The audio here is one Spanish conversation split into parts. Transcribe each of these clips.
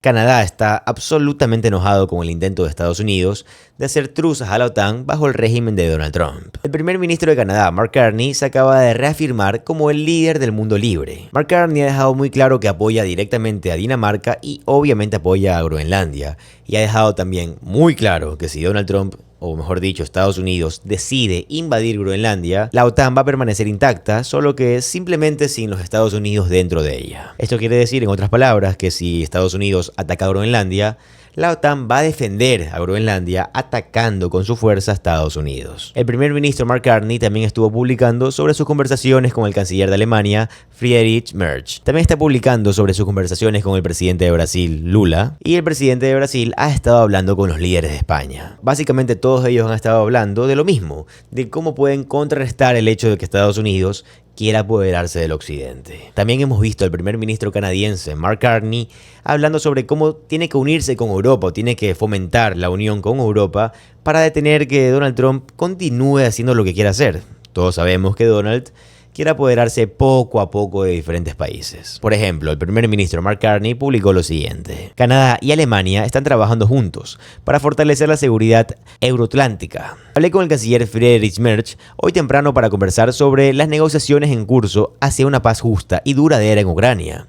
Canadá está absolutamente enojado con el intento de Estados Unidos de hacer truzas a la OTAN bajo el régimen de Donald Trump. El primer ministro de Canadá, Mark Carney, se acaba de reafirmar como el líder del mundo libre. Mark Carney ha dejado muy claro que apoya directamente a Dinamarca y obviamente apoya a Groenlandia. Y ha dejado también muy claro que si Donald Trump, o mejor dicho, Estados Unidos, decide invadir Groenlandia, la OTAN va a permanecer intacta, solo que simplemente sin los Estados Unidos dentro de ella. Esto quiere decir, en otras palabras, que si Estados Unidos ataca a Groenlandia, la OTAN va a defender a Groenlandia atacando con su fuerza a Estados Unidos. El primer ministro Mark Carney también estuvo publicando sobre sus conversaciones con el canciller de Alemania, Friedrich Merz. También está publicando sobre sus conversaciones con el presidente de Brasil, Lula, y el presidente de Brasil ha estado hablando con los líderes de España. Básicamente todos ellos han estado hablando de lo mismo, de cómo pueden contrarrestar el hecho de que Estados Unidos quiera apoderarse del occidente. También hemos visto al primer ministro canadiense, Mark Carney, hablando sobre cómo tiene que unirse con Europa, o tiene que fomentar la unión con Europa para detener que Donald Trump continúe haciendo lo que quiera hacer. Todos sabemos que Donald quiere apoderarse poco a poco de diferentes países. Por ejemplo, el primer ministro Mark Carney publicó lo siguiente: Canadá y Alemania están trabajando juntos para fortalecer la seguridad euroatlántica. Hablé con el canciller Friedrich Merz hoy temprano para conversar sobre las negociaciones en curso hacia una paz justa y duradera en Ucrania,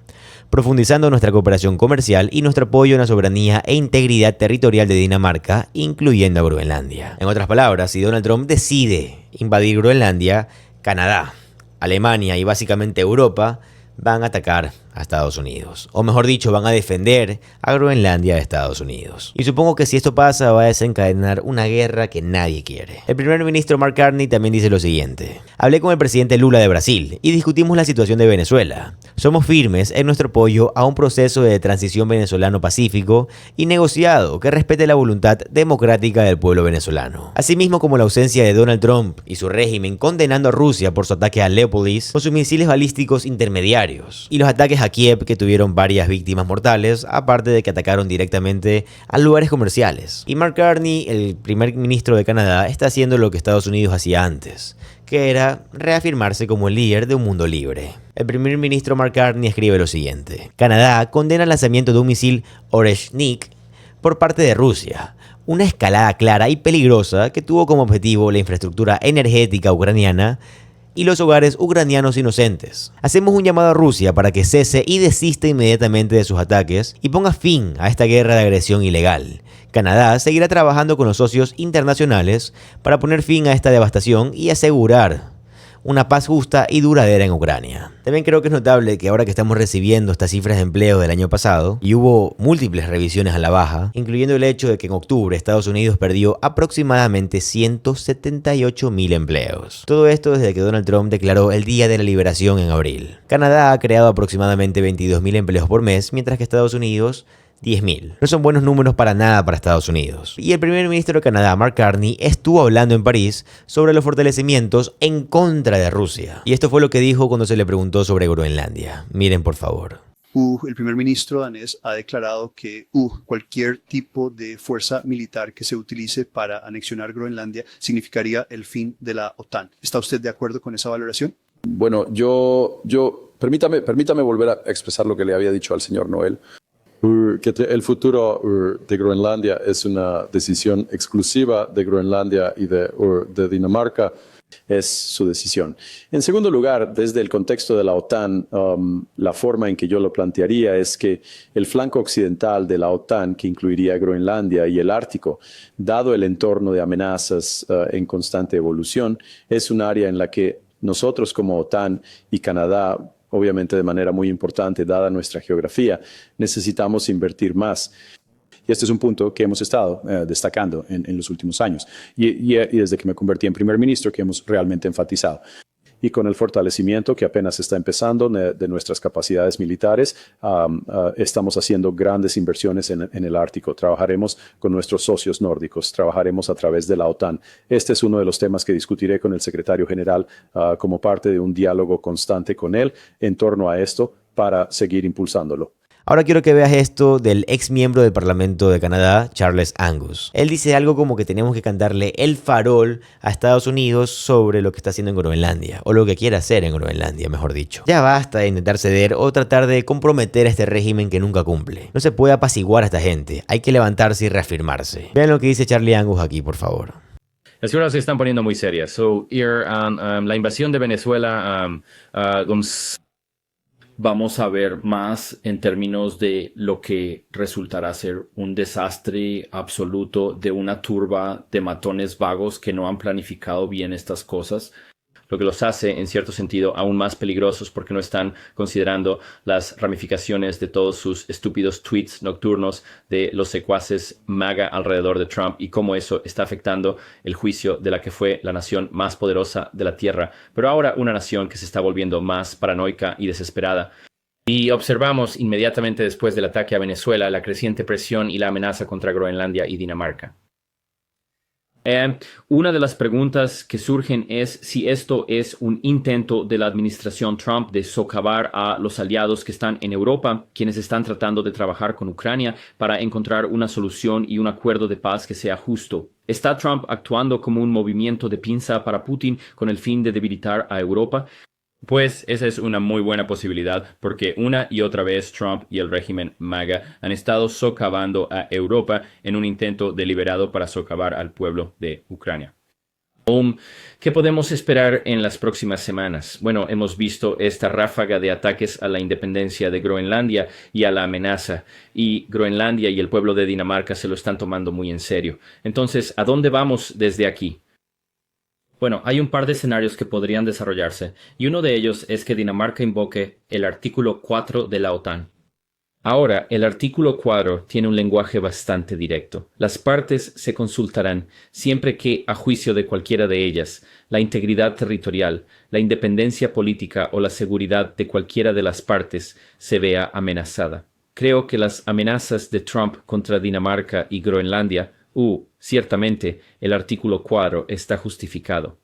profundizando nuestra cooperación comercial y nuestro apoyo en la soberanía e integridad territorial de Dinamarca, incluyendo a Groenlandia. En otras palabras, si Donald Trump decide invadir Groenlandia, Canadá, Alemania y básicamente Europa van a atacar a Estados Unidos. O mejor dicho, van a defender a Groenlandia de Estados Unidos. Y supongo que si esto pasa va a desencadenar una guerra que nadie quiere. El primer ministro Mark Carney también dice lo siguiente: hablé con el presidente Lula de Brasil y discutimos la situación de Venezuela. Somos firmes en nuestro apoyo a un proceso de transición venezolano pacífico y negociado que respete la voluntad democrática del pueblo venezolano. Asimismo, como la ausencia de Donald Trump y su régimen condenando a Rusia por su ataque a Leópolis con sus misiles balísticos intermediarios y los ataques a Kiev, que tuvieron varias víctimas mortales, aparte de que atacaron directamente a lugares comerciales. Y Mark Carney, el primer ministro de Canadá, está haciendo lo que Estados Unidos hacía antes, que era reafirmarse como el líder de un mundo libre. El primer ministro Mark Carney escribe lo siguiente: Canadá condena el lanzamiento de un misil Oreshnik por parte de Rusia, una escalada clara y peligrosa que tuvo como objetivo la infraestructura energética ucraniana y los hogares ucranianos inocentes. Hacemos un llamado a Rusia para que cese y desista inmediatamente de sus ataques y ponga fin a esta guerra de agresión ilegal. Canadá seguirá trabajando con los socios internacionales para poner fin a esta devastación y asegurar una paz justa y duradera en Ucrania. También creo que es notable que ahora que estamos recibiendo estas cifras de empleo del año pasado, y hubo múltiples revisiones a la baja, incluyendo el hecho de que en octubre Estados Unidos perdió aproximadamente 178.000 empleos. Todo esto desde que Donald Trump declaró el Día de la Liberación en abril. Canadá ha creado aproximadamente 22.000 empleos por mes, mientras que Estados Unidos 10.000. No son buenos números para nada para Estados Unidos. Y el primer ministro de Canadá, Mark Carney, estuvo hablando en París sobre los fortalecimientos en contra de Rusia. Y esto fue lo que dijo cuando se le preguntó sobre Groenlandia. Miren, por favor. El primer ministro danés ha declarado que cualquier tipo de fuerza militar que se utilice para anexionar Groenlandia significaría el fin de la OTAN. ¿Está usted de acuerdo con esa valoración? Bueno, permítame volver a expresar lo que le había dicho al señor Noel. Que el futuro de Groenlandia es una decisión exclusiva de Groenlandia y de Dinamarca. Es su decisión. En segundo lugar, desde el contexto de la OTAN, la forma en que yo lo plantearía es que el flanco occidental de la OTAN, que incluiría Groenlandia y el Ártico, dado el entorno de amenazas en constante evolución, es un área en la que nosotros como OTAN y Canadá, obviamente de manera muy importante, dada nuestra geografía, necesitamos invertir más. Y este es un punto que hemos estado destacando en los últimos años y desde que me convertí en primer ministro que hemos realmente enfatizado. Y con el fortalecimiento que apenas está empezando de nuestras capacidades militares, estamos haciendo grandes inversiones en el Ártico. Trabajaremos con nuestros socios nórdicos, trabajaremos a través de la OTAN. Este es uno de los temas que discutiré con el secretario general como parte de un diálogo constante con él en torno a esto para seguir impulsándolo. Ahora quiero que veas esto del ex miembro del Parlamento de Canadá, Charles Angus. Él dice algo como que tenemos que cantarle el farol a Estados Unidos sobre lo que está haciendo en Groenlandia, o lo que quiere hacer en Groenlandia, mejor dicho. Ya basta de intentar ceder o tratar de comprometer a este régimen que nunca cumple. No se puede apaciguar a esta gente, hay que levantarse y reafirmarse. Vean lo que dice Charlie Angus aquí, por favor. Las cosas se están poniendo muy serias. La invasión de Venezuela, vamos a ver más en términos de lo que resultará ser un desastre absoluto de una turba de matones vagos que no han planificado bien estas cosas, lo que los hace, en cierto sentido, aún más peligrosos porque no están considerando las ramificaciones de todos sus estúpidos tweets nocturnos de los secuaces MAGA alrededor de Trump y cómo eso está afectando el juicio de la que fue la nación más poderosa de la Tierra, pero ahora una nación que se está volviendo más paranoica y desesperada. Y observamos inmediatamente después del ataque a Venezuela la creciente presión y la amenaza contra Groenlandia y Dinamarca. Una de las preguntas que surgen es si esto es un intento de la administración Trump de socavar a los aliados que están en Europa, quienes están tratando de trabajar con Ucrania para encontrar una solución y un acuerdo de paz que sea justo. ¿Está Trump actuando como un movimiento de pinza para Putin con el fin de debilitar a Europa? Pues esa es una muy buena posibilidad porque una y otra vez Trump y el régimen MAGA han estado socavando a Europa en un intento deliberado para socavar al pueblo de Ucrania. ¿Qué podemos esperar en las próximas semanas? Bueno, hemos visto esta ráfaga de ataques a la independencia de Groenlandia y a la amenaza, y Groenlandia y el pueblo de Dinamarca se lo están tomando muy en serio. Entonces, ¿a dónde vamos desde aquí? Bueno, hay un par de escenarios que podrían desarrollarse, y uno de ellos es que Dinamarca invoque el artículo 4 de la OTAN. Ahora, el artículo 4 tiene un lenguaje bastante directo. Las partes se consultarán siempre que, a juicio de cualquiera de ellas, la integridad territorial, la independencia política o la seguridad de cualquiera de las partes se vea amenazada. Creo que las amenazas de Trump contra Dinamarca y Groenlandia ciertamente, el artículo 4 está justificado.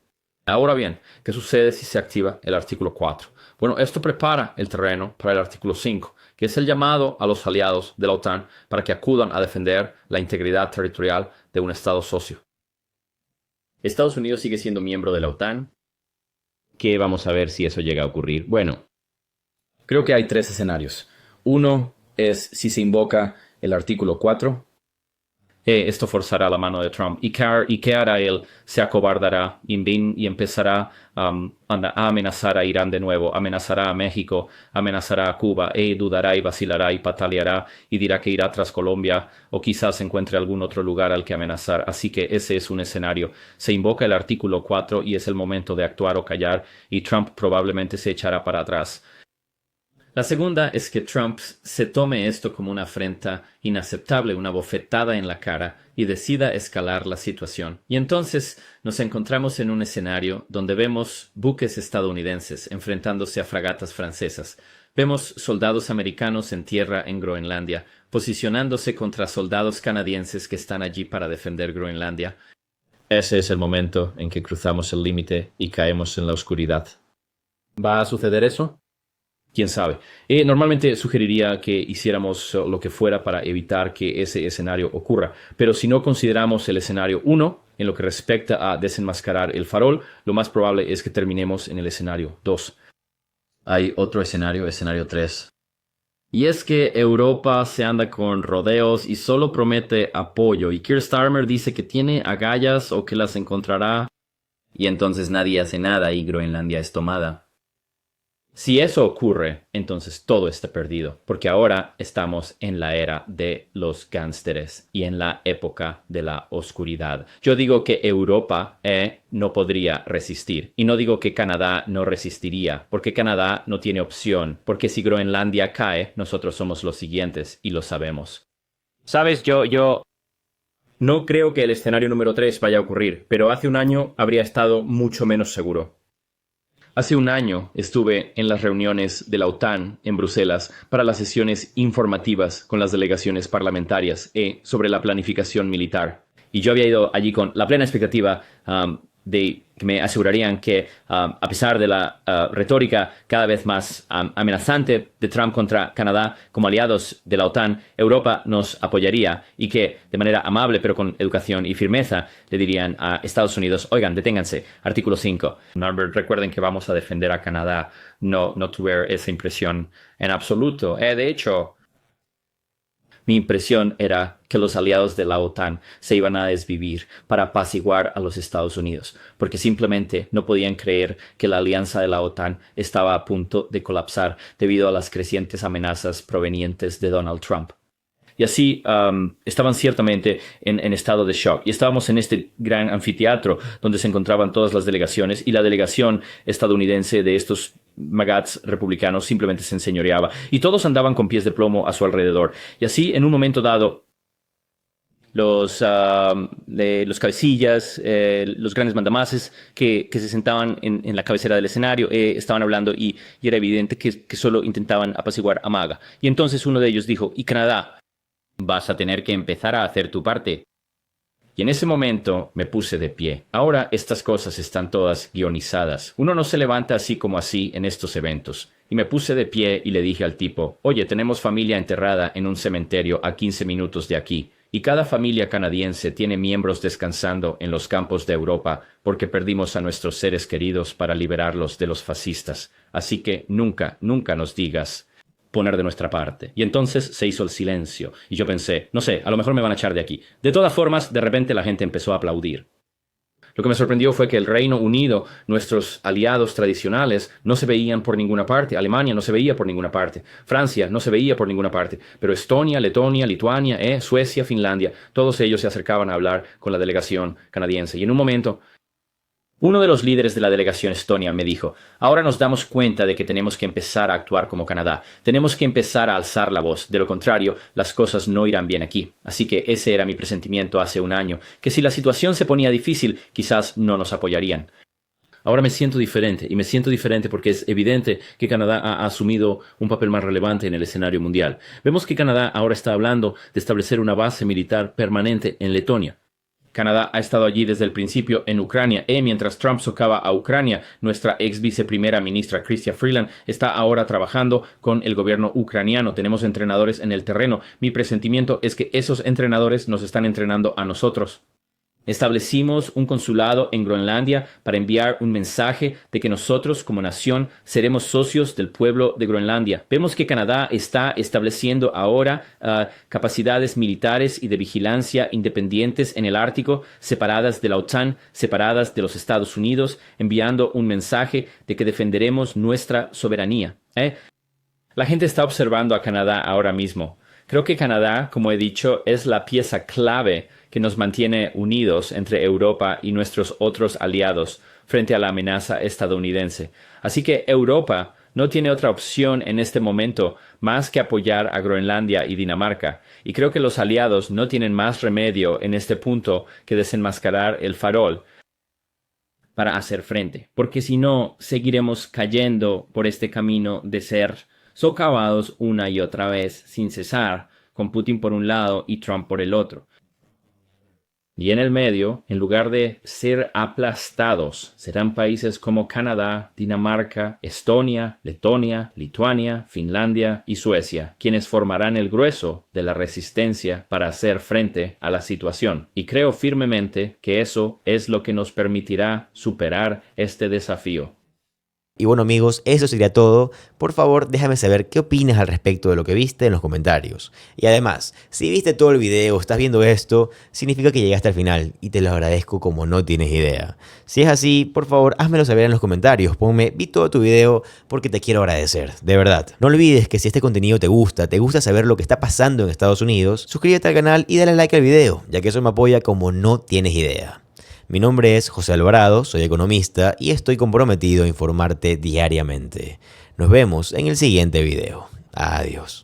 Ahora bien, ¿qué sucede si se activa el artículo 4? Bueno, esto prepara el terreno para el artículo 5, que es el llamado a los aliados de la OTAN para que acudan a defender la integridad territorial de un Estado socio. Estados Unidos sigue siendo miembro de la OTAN. ¿Qué vamos a ver si eso llega a ocurrir? Bueno, creo que hay tres escenarios. Uno es si se invoca el artículo 4. Esto forzará la mano de Trump. ¿Y qué hará él? Se acobardará y empezará a amenazar a Irán de nuevo, amenazará a México, amenazará a Cuba, dudará y vacilará y pataleará y dirá que irá tras Colombia o quizás encuentre algún otro lugar al que amenazar. Así que ese es un escenario. Se invoca el artículo 4 y es el momento de actuar o callar y Trump probablemente se echará para atrás. La segunda es que Trump se tome esto como una afrenta inaceptable, una bofetada en la cara y decida escalar la situación. Y entonces nos encontramos en un escenario donde vemos buques estadounidenses enfrentándose a fragatas francesas. Vemos soldados americanos en tierra en Groenlandia, posicionándose contra soldados canadienses que están allí para defender Groenlandia. Ese es el momento en que cruzamos el límite y caemos en la oscuridad. ¿Va a suceder eso? ¿Quién sabe? Normalmente sugeriría que hiciéramos lo que fuera para evitar que ese escenario ocurra, pero si no consideramos el escenario 1, en lo que respecta a desenmascarar el farol, lo más probable es que terminemos en el escenario 2. Hay otro escenario, escenario 3. Y es que Europa se anda con rodeos y solo promete apoyo, y Keir Starmer dice que tiene agallas o que las encontrará, y entonces nadie hace nada y Groenlandia es tomada. Si eso ocurre, entonces todo está perdido, porque ahora estamos en la era de los gánsteres y en la época de la oscuridad. Yo digo que Europa no podría resistir, y no digo que Canadá no resistiría, porque Canadá no tiene opción, porque si Groenlandia cae, nosotros somos los siguientes, y lo sabemos. Sabes, yo no creo que el escenario número 3 vaya a ocurrir, pero hace un año habría estado mucho menos seguro. Hace un año estuve en las reuniones de la OTAN en Bruselas para las sesiones informativas con las delegaciones parlamentarias sobre la planificación militar. Y yo había ido allí con la plena expectativa de que me asegurarían que a pesar de la retórica cada vez más amenazante de Trump contra Canadá como aliados de la OTAN, Europa nos apoyaría y que de manera amable pero con educación y firmeza le dirían a Estados Unidos, oigan, deténganse, artículo 5. Norbert, recuerden que vamos a defender a Canadá. No tuve esa impresión en absoluto. De hecho, mi impresión era que los aliados de la OTAN se iban a desvivir para apaciguar a los Estados Unidos, porque simplemente no podían creer que la alianza de la OTAN estaba a punto de colapsar debido a las crecientes amenazas provenientes de Donald Trump. Y así estaban ciertamente en estado de shock. Y estábamos en este gran anfiteatro donde se encontraban todas las delegaciones y la delegación estadounidense de estos magats republicanos simplemente se enseñoreaba. Y todos andaban con pies de plomo a su alrededor. Y así, en un momento dado, los cabecillas, los grandes mandamases que se sentaban en la cabecera del escenario estaban hablando y era evidente que solo intentaban apaciguar a MAGA. Y entonces uno de ellos dijo, ¿y Canadá? Vas a tener que empezar a hacer tu parte. Y en ese momento me puse de pie. Ahora estas cosas están todas guionizadas. Uno no se levanta así como así en estos eventos. Y me puse de pie y le dije al tipo, oye, tenemos familia enterrada en un cementerio a 15 minutos de aquí. Y cada familia canadiense tiene miembros descansando en los campos de Europa porque perdimos a nuestros seres queridos para liberarlos de los fascistas. Así que nunca nos digas poner de nuestra parte. Y entonces se hizo el silencio. Y yo pensé, no sé, a lo mejor me van a echar de aquí. De todas formas, de repente la gente empezó a aplaudir. Lo que me sorprendió fue que el Reino Unido, nuestros aliados tradicionales, no se veían por ninguna parte. Alemania no se veía por ninguna parte. Francia no se veía por ninguna parte. Pero Estonia, Letonia, Lituania, Suecia, Finlandia, todos ellos se acercaban a hablar con la delegación canadiense. Y en un momento, uno de los líderes de la delegación estonia me dijo, ahora nos damos cuenta de que tenemos que empezar a actuar como Canadá. Tenemos que empezar a alzar la voz. De lo contrario, las cosas no irán bien aquí. Así que ese era mi presentimiento hace un año, que si la situación se ponía difícil, quizás no nos apoyarían. Ahora me siento diferente, y me siento diferente porque es evidente que Canadá ha asumido un papel más relevante en el escenario mundial. Vemos que Canadá ahora está hablando de establecer una base militar permanente en Letonia. Canadá ha estado allí desde el principio en Ucrania mientras Trump socava a Ucrania, nuestra ex viceprimera ministra Chrystia Freeland está ahora trabajando con el gobierno ucraniano. Tenemos entrenadores en el terreno. Mi presentimiento es que esos entrenadores nos están entrenando a nosotros. Establecimos un consulado en Groenlandia para enviar un mensaje de que nosotros como nación seremos socios del pueblo de Groenlandia. Vemos que Canadá está estableciendo ahora capacidades militares y de vigilancia independientes en el Ártico, separadas de la OTAN, separadas de los Estados Unidos, enviando un mensaje de que defenderemos nuestra soberanía. La gente está observando a Canadá ahora mismo. Creo que Canadá, como he dicho, es la pieza clave que nos mantiene unidos entre Europa y nuestros otros aliados frente a la amenaza estadounidense. Así que Europa no tiene otra opción en este momento más que apoyar a Groenlandia y Dinamarca. Y creo que los aliados no tienen más remedio en este punto que desenmascarar el farol para hacer frente. Porque si no, seguiremos cayendo por este camino de ser socavados una y otra vez sin cesar, con Putin por un lado y Trump por el otro. Y en el medio, en lugar de ser aplastados, serán países como Canadá, Dinamarca, Estonia, Letonia, Lituania, Finlandia y Suecia, quienes formarán el grueso de la resistencia para hacer frente a la situación. Y creo firmemente que eso es lo que nos permitirá superar este desafío. Y bueno amigos, eso sería todo. Por favor, déjame saber qué opinas al respecto de lo que viste en los comentarios. Y además, si viste todo el video, estás viendo esto, significa que llegaste al final y te lo agradezco como no tienes idea. Si es así, por favor, házmelo saber en los comentarios. Ponme, vi todo tu video porque te quiero agradecer, de verdad. No olvides que si este contenido te gusta saber lo que está pasando en Estados Unidos, suscríbete al canal y dale like al video, ya que eso me apoya como no tienes idea. Mi nombre es José Alvarado, soy economista y estoy comprometido a informarte diariamente. Nos vemos en el siguiente video. Adiós.